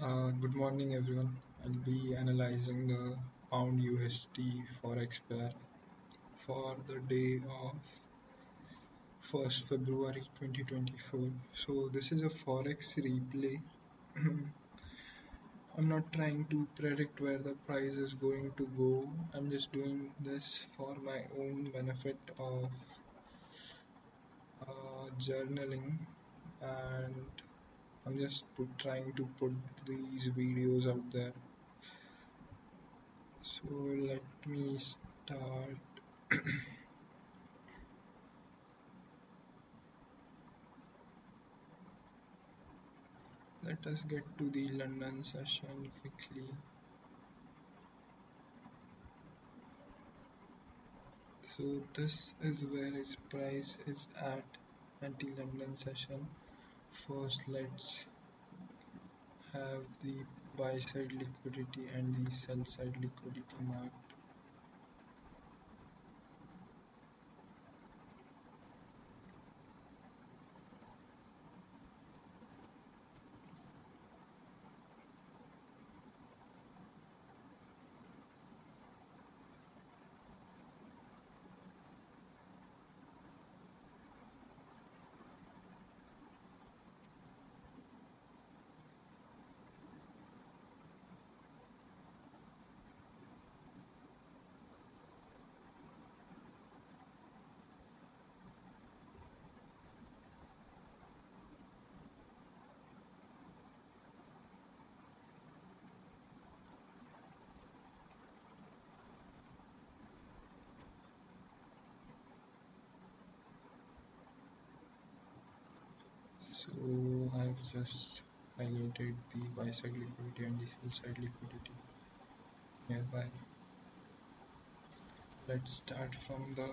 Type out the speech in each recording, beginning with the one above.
Good morning, everyone. I'll be analyzing the pound USD forex pair for the day of 1st February 2024. So, this is a forex replay. I'm not trying to predict where the price is going to go. I'm just doing this for my own benefit of journaling, and I'm just trying to put these videos out there. So, let me start. Let us get to the London session quickly. So this is where its price is at the London session. First, let's have the buy side liquidity and the sell side liquidity marked. So I've just highlighted the buy side liquidity and the sell side liquidity nearby. Let's start from the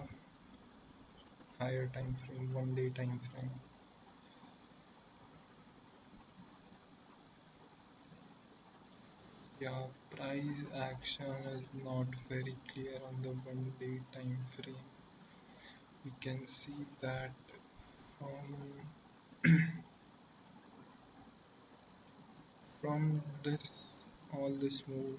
higher time frame, 1 day time frame. Yeah, price action is not very clear on the 1 day time frame. We can see that from this all this move,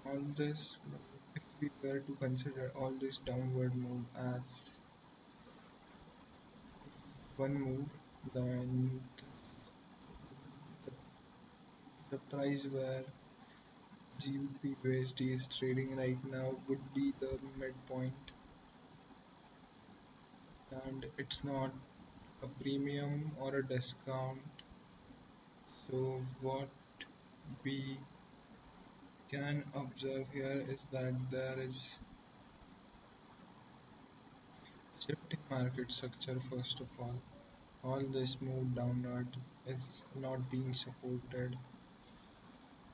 all this if we were to consider all this downward move as one move, then the, the price where GBPUSD is trading right now would be the midpoint, and it's not a premium or a discount. So what we can observe here is that there is shifting market structure. First of all this move downward is not being supported.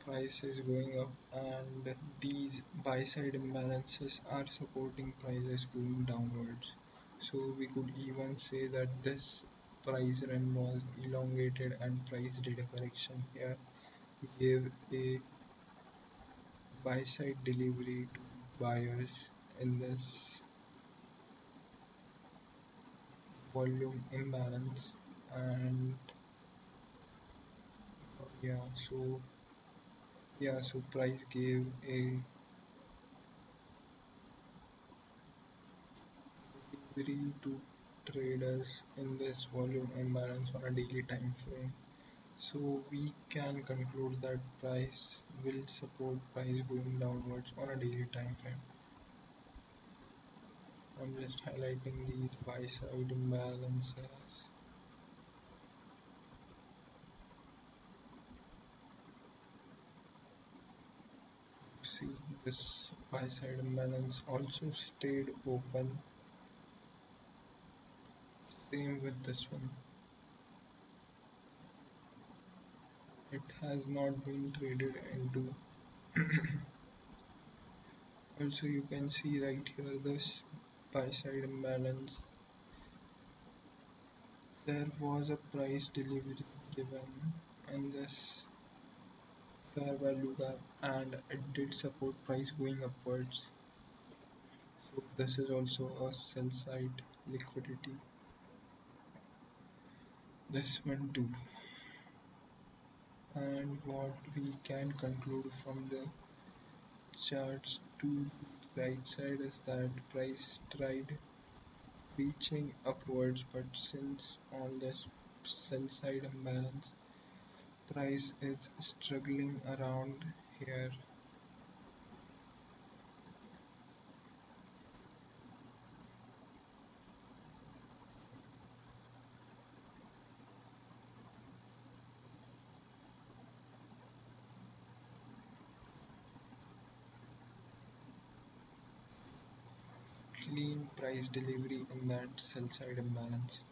Price is going up, and these buy side imbalances are supporting prices going downwards. So we could even say that this price run was elongated, and price did a correction here, gave a buy side delivery to buyers in this volume imbalance. And yeah so so price gave a delivery to traders in this volume imbalance on a daily time frame. So we can conclude that price will support price going downwards on a daily time frame. I'm just highlighting these buy side imbalances. See, this buy side imbalance also stayed open. Same with this one. It has not been traded into. Also, you can see right here this buy side imbalance. There was a price delivery given in this fair value gap, and it did support price going upwards. So this is also a sell side liquidity. this one too. And what we can conclude from the charts to the right side is that price tried reaching upwards, but since all this sell side imbalance, price is struggling around here. Clean price delivery in that sell side imbalance.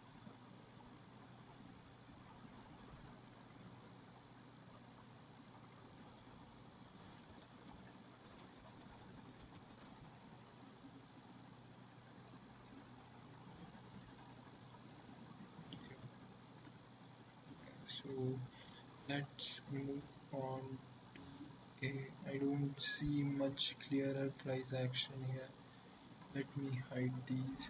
So let's move on to I don't see much clearer price action here. Let me hide these.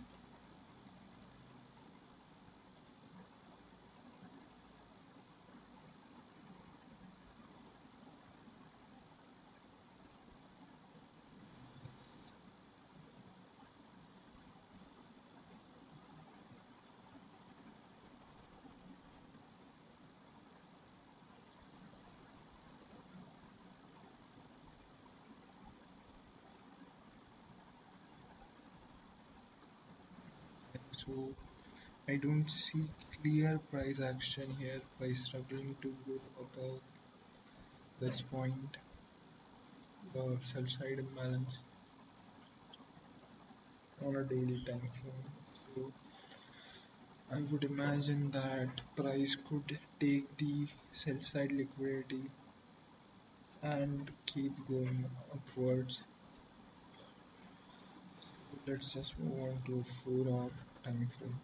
So I don't see clear price action here. Price struggling to go above this point, the sell side imbalance on a daily time frame. So I would imagine that price could take the sell side liquidity and keep going upwards. Let's just move on to a 4-hour time frame.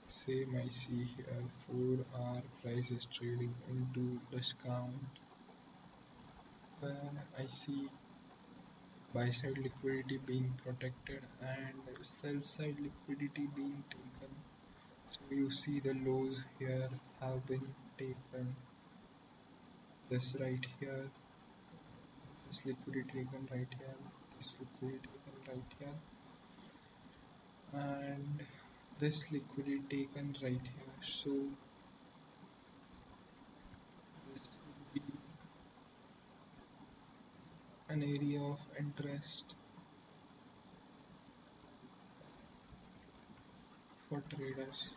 Same I see here, 4-hour price is trading into discount where I see buy side liquidity being protected and sell side liquidity being taken. So you see the lows here have been taken. This right here, this liquidity taken right here, this liquidity taken right here, and this liquidity taken right here. So this would be an area of interest for traders.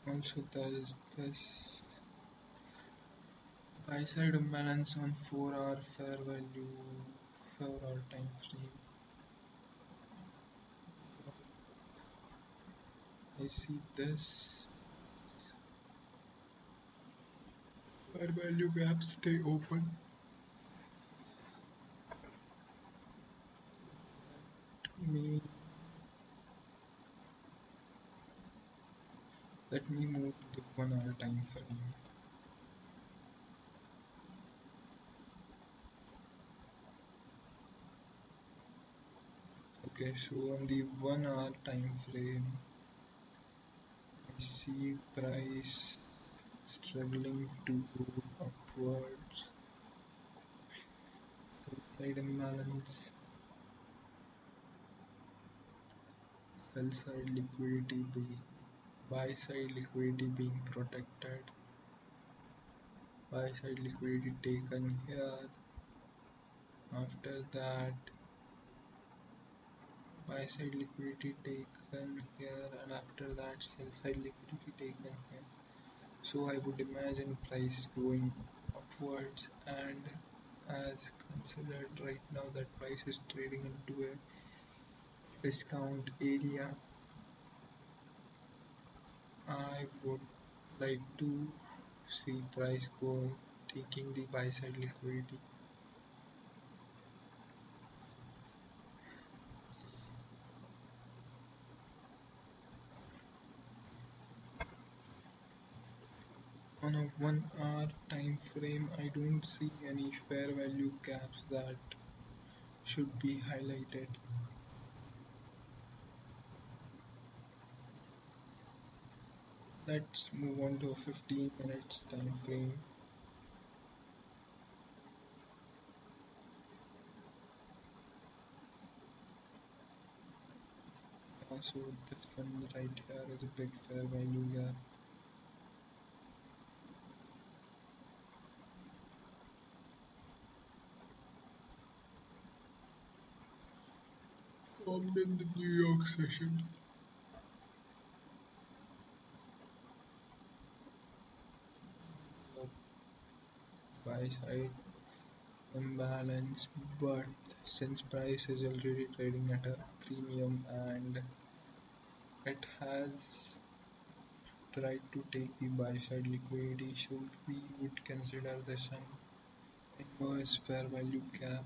Also, there is this buy side imbalance on 4-hour fair value, 4-hour time frame. I see this fair value gap stay open. Me, let me move to the 1-hour time frame. Okay, so on the 1-hour time frame, I see price struggling to go upwards. Sell side imbalance, sell side liquidity being buy side liquidity being protected, buy side liquidity taken here. After that, buy side liquidity taken here, and after that, sell side liquidity taken here. So I would imagine price going upwards, and as considered right now that price is trading into a discount area, I would like to see price go taking the buy side liquidity. On a 1-hour time frame, I don't see any fair value gaps that should be highlighted. Let's move on to a 15 minutes time frame. So this one right here is a big fair value gap. Formed in the New York session. Buy side imbalance, but since price is already trading at a premium and it has tried to take the buy side liquidity, so we would consider this an inverse fair value gap.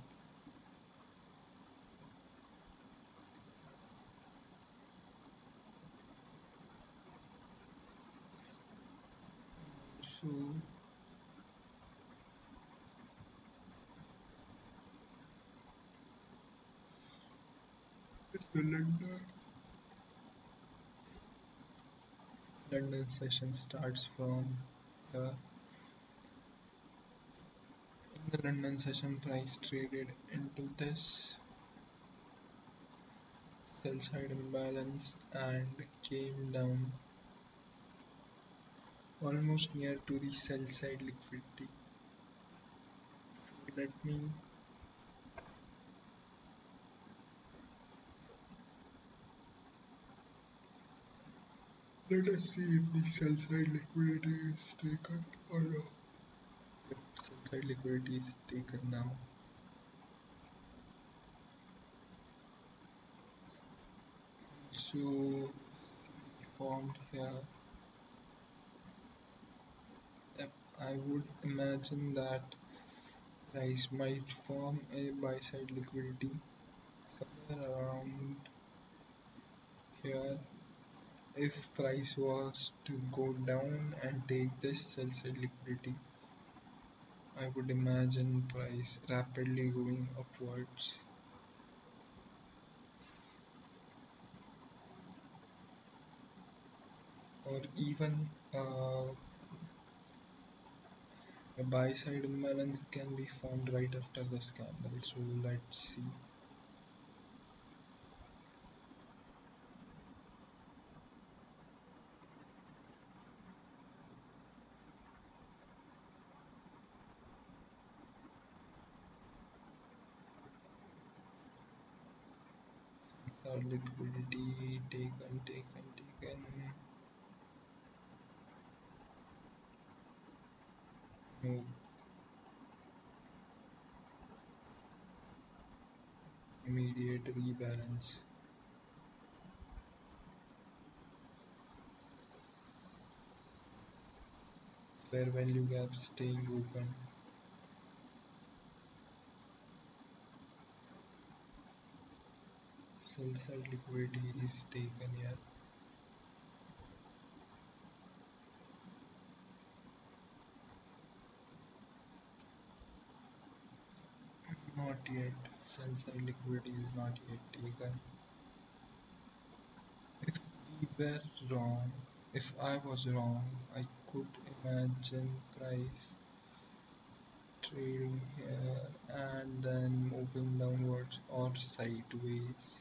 So the London session starts from here. In the London session, price traded into this sell side imbalance and came down almost near to the sell side liquidity. Let me let us see if the sell side liquidity is taken or not. Yep, sell side liquidity is taken now. So formed here. Yep, I would imagine that price might form a buy side liquidity somewhere around here. If price was to go down and take this sell side liquidity, I would imagine price rapidly going upwards, or even a buy side imbalance can be formed right after the candle. So let's see. Liquidity taken. No immediate rebalance. Fair value gap staying open. Sell side liquidity is taken here. Not yet. Sell side liquidity is not yet taken. If we were wrong, if I was wrong, I could imagine price trading here and then moving downwards or sideways.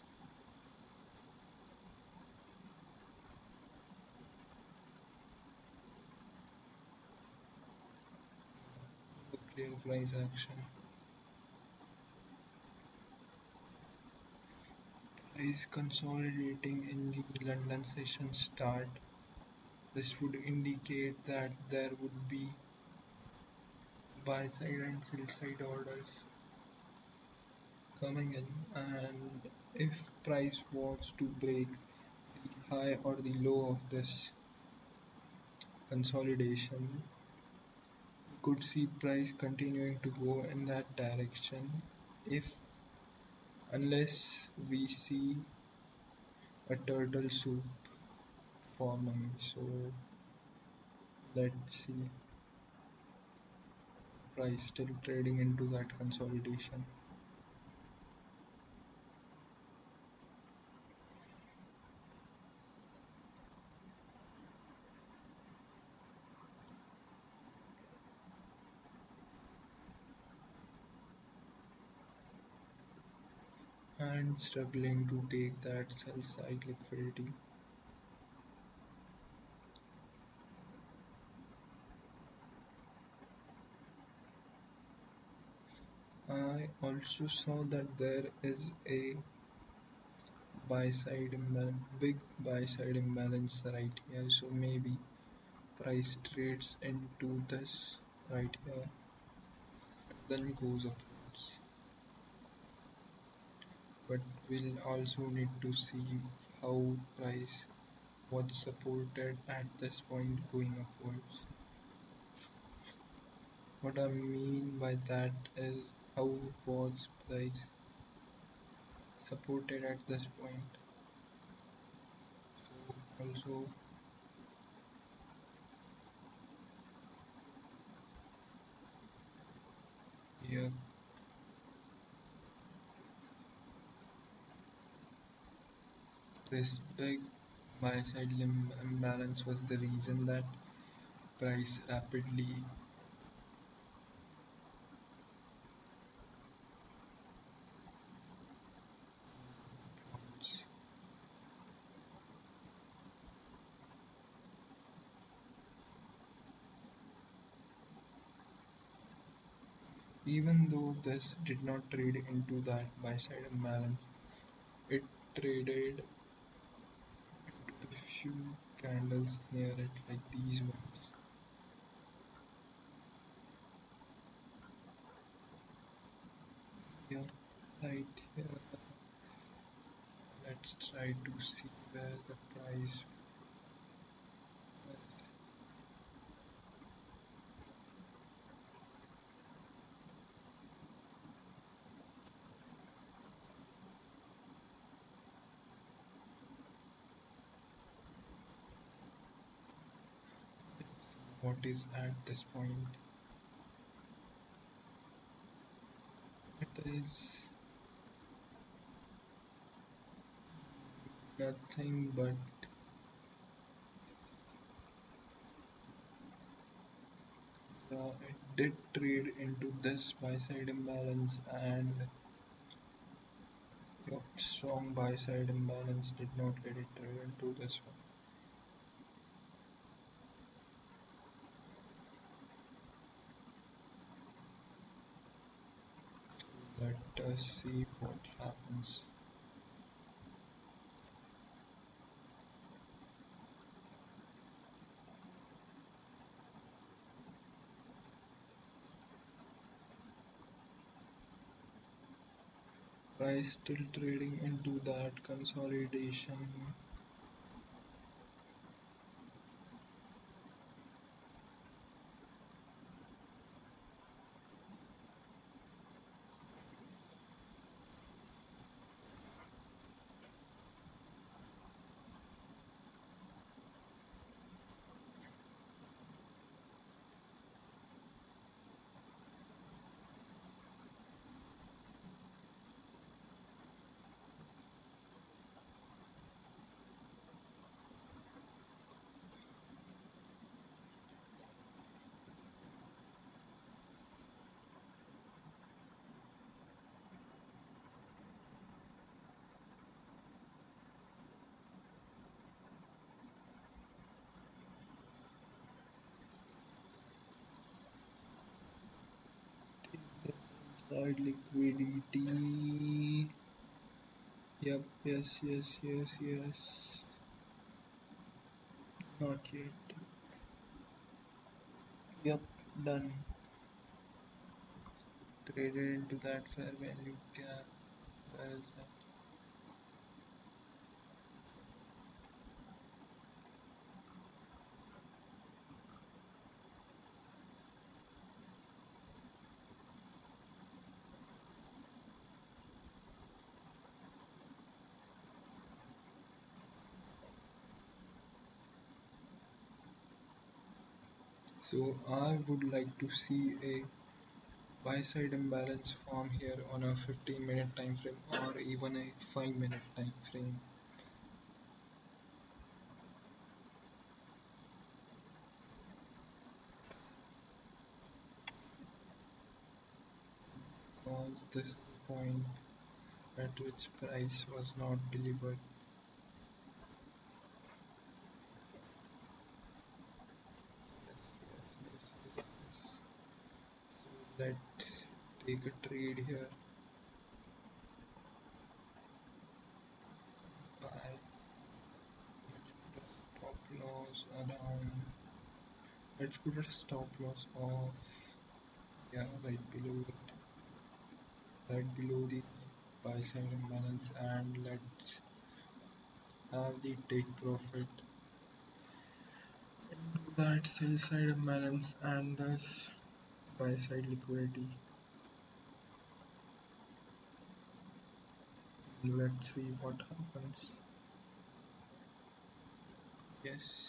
A clear price action. Price consolidating in the London session start. This would indicate that there would be buy side and sell side orders coming in, and if price was to break the high or the low of this consolidation, we could see price continuing to go in that direction if unless we see a turtle soup forming. So let's see price still trading into that consolidation. and struggling to take that sell side liquidity. I also saw that there is a big buy side imbalance right here, so maybe price trades into this right here and then goes upwards. But we'll also need to see how price was supported at this point going upwards. What I mean by that is how was price supported at this point. So also here this big buy side imbalance was the reason that price rapidly upwards. Even though this did not trade into that buy side imbalance, it traded into the few candles near it like these ones. Yeah, right here. Let's try to see where the price is. What is at this point. It is nothing but it did trade into this buy side imbalance and your strong buy side imbalance did not let it trade into this one. Let us see what happens. Price still trading into that consolidation. This inside liquidity. Yep, yes, yes, yes, yes. Not yet. Yep, done. Traded into that fair value gap. Where is that? So I would like to see a buy side imbalance form here on a 15-minute time frame or even a 5-minute time frame. Because this is the point at at which price was not delivered. Yes. So let's take a trade here. Buy. Stop loss around. Let's put a stop loss of, yeah, right below the buy side imbalance, and let's have the take profit into that sell side imbalance and thus buy side liquidity. Let's see what happens. Yes,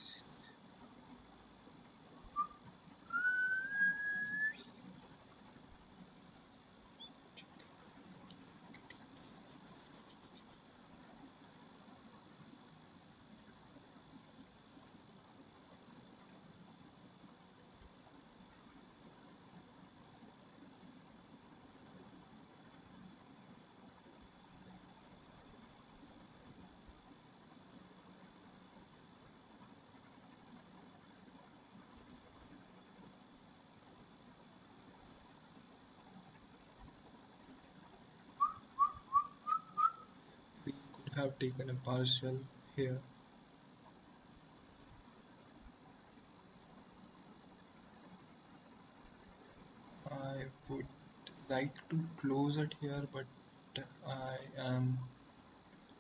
we could have taken a partial here. I would like to close it here, but I am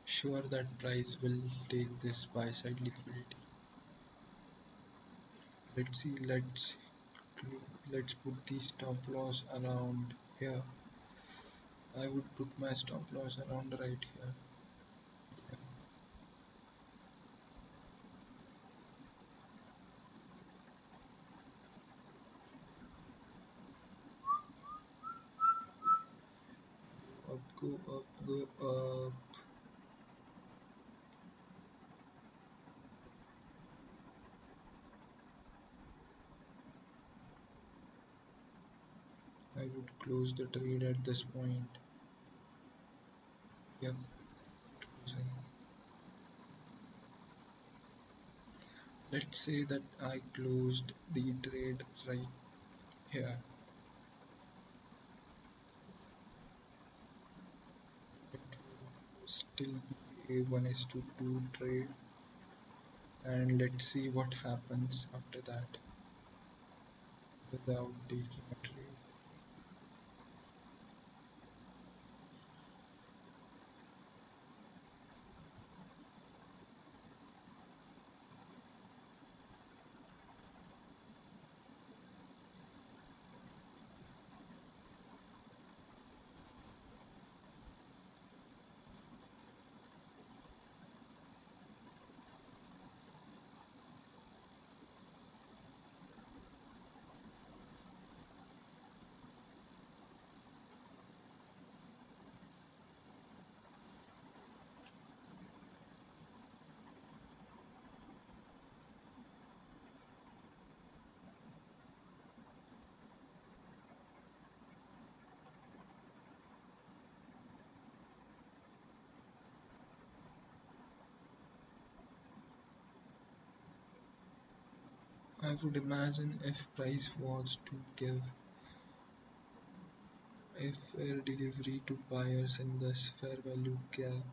sure that price will take this buy side liquidity. Let's see, let's put the stop loss around here. I would put my stop loss around right here. Up, go up. I would close the trade at this point. Yep, closing. Let's say that I closed the trade right here. It will still be a 1 is to 2 trade, and let's see what happens after that without taking a trade. I would imagine if price was to give a fair delivery to buyers in this fair value gap,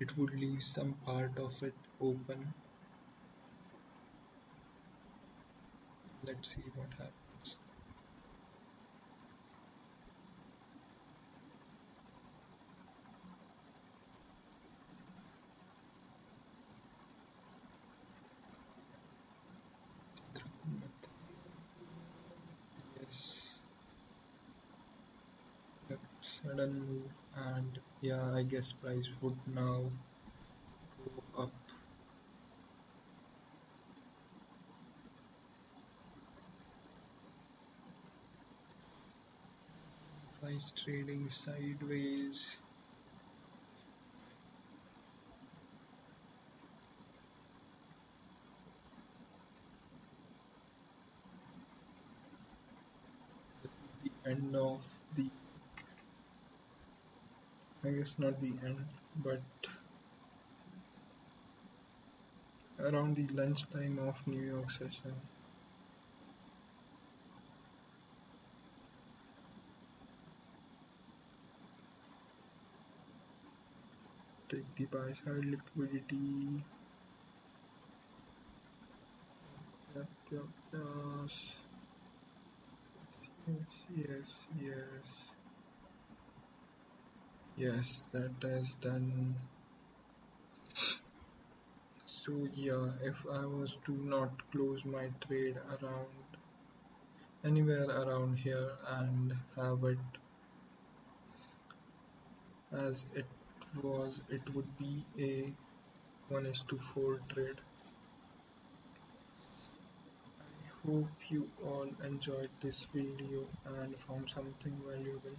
it would leave some part of it open. Let's see what happens. Yes, yep, sudden move, and yeah, I guess price would now go up. Price trading sideways. This is the end of the I guess not the end, but around the lunchtime of New York session, take the buy side liquidity. Yep, yep, yes, yes, yes, yes, yes, that is done. So yeah, if I was to not close my trade around anywhere around here and have it as it was, it would be a 1 is to 4 trade. Hope you all enjoyed this video and found something valuable.